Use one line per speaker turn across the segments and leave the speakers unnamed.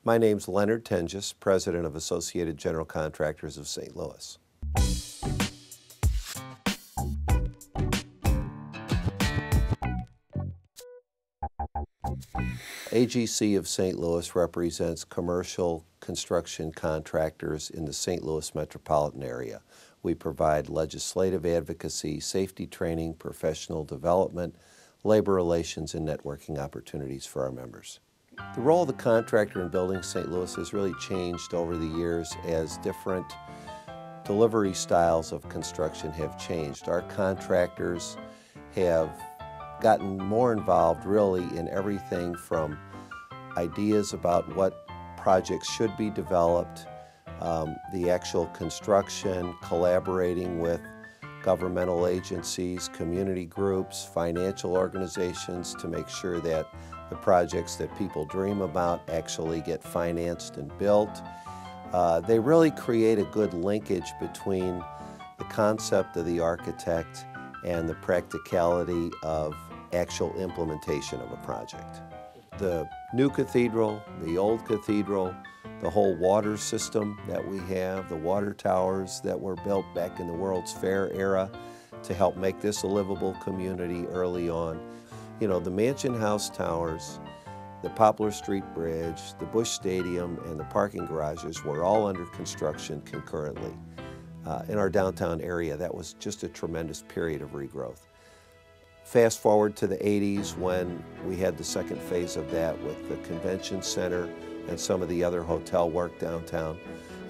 My name's Leonard Tenges, President of Associated General Contractors of St. Louis. AGC of St. Louis represents commercial construction contractors in the St. Louis metropolitan area. We provide legislative advocacy, safety training, professional development, labor relations, and networking opportunities for our members. The role of the contractor in building St. Louis has really changed over the years as different delivery styles of construction have changed. Our contractors have gotten more involved really in everything from ideas about what projects should be developed, the actual construction, collaborating with governmental agencies, community groups, financial organizations to make sure that the projects that people dream about actually get financed and built. They really create a good linkage between the concept of the architect and the practicality of actual implementation of a project. The new cathedral, the old cathedral, the whole water system that we have, the water towers that were built back in the World's Fair era to help make this a livable community early on. You know, the Mansion House towers, the Poplar Street Bridge, the Busch Stadium, and the parking garages were all under construction concurrently. In our downtown area, that was just a tremendous period of regrowth. Fast forward to the 80s when we had the second phase of that with the convention center and some of the other hotel work downtown.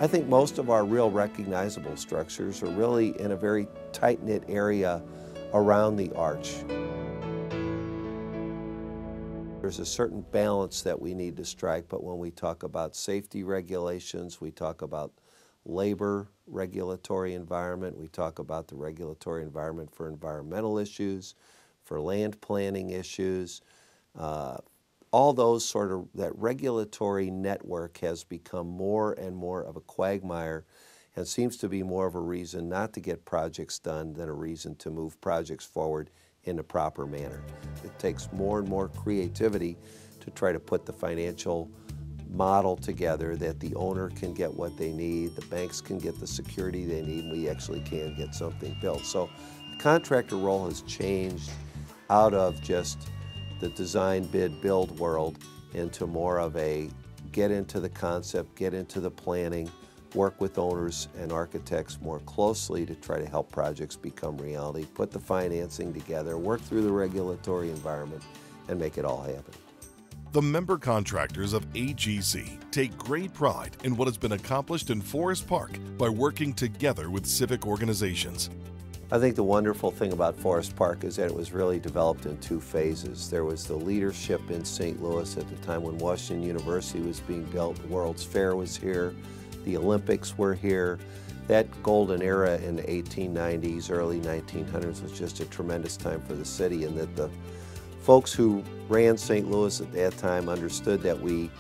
I think most of our real recognizable structures are really in a very tight-knit area around the arch. There's a certain balance that we need to strike, but when we talk about safety regulations, we talk about labor regulatory environment, we talk about the regulatory environment for environmental issues, for land planning issues, all those sort of, that regulatory network has become more and more of a quagmire and seems to be more of a reason not to get projects done than a reason to move projects forward in a proper manner. It takes more and more creativity to try to put the financial model together that the owner can get what they need, the banks can get the security they need, and we actually can get something built. So the contractor role has changed out of just the design, bid, build world into more of a get into the concept, get into the planning, work with owners and architects more closely to try to help projects become reality, put the financing together, work through the regulatory environment, and make it all happen.
The member contractors of AGC take great pride in what has been accomplished in Forest Park by working together with civic organizations.
I think the wonderful thing about Forest Park is that it was really developed in two phases. There was the leadership in St. Louis at the time when Washington University was being built, the World's Fair was here, the Olympics were here. That golden era in the 1890s, early 1900s was just a tremendous time for the city, and that the folks who ran St. Louis at that time understood that we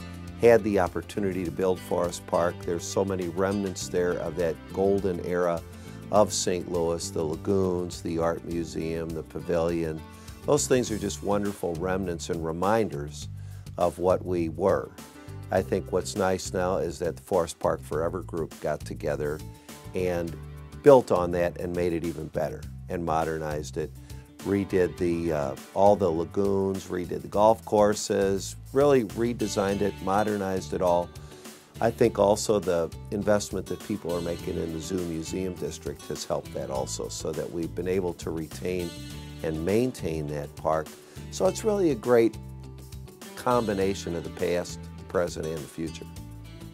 had the opportunity to build Forest Park. There's so many remnants there of that golden era of St. Louis, the lagoons, the art museum, the pavilion. Those things are just wonderful remnants and reminders of what we were. I think what's nice now is that the Forest Park Forever group got together and built on that and made it even better and modernized it, redid all the lagoons, redid the golf courses, really redesigned it, modernized it all. I think also the investment that people are making in the Zoo Museum District has helped that also, so that we've been able to retain and maintain that park. So it's really a great combination of the past, present, and the future.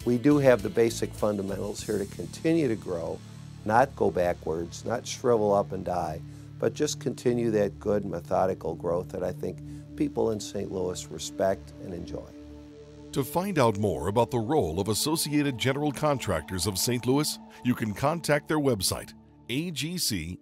We do have the basic fundamentals here to continue to grow, not go backwards, not shrivel up and die, but just continue that good methodical growth that I think people in St. Louis respect and enjoy.
To find out more about the role of Associated General Contractors of St. Louis, you can contact their website, agcstl.org.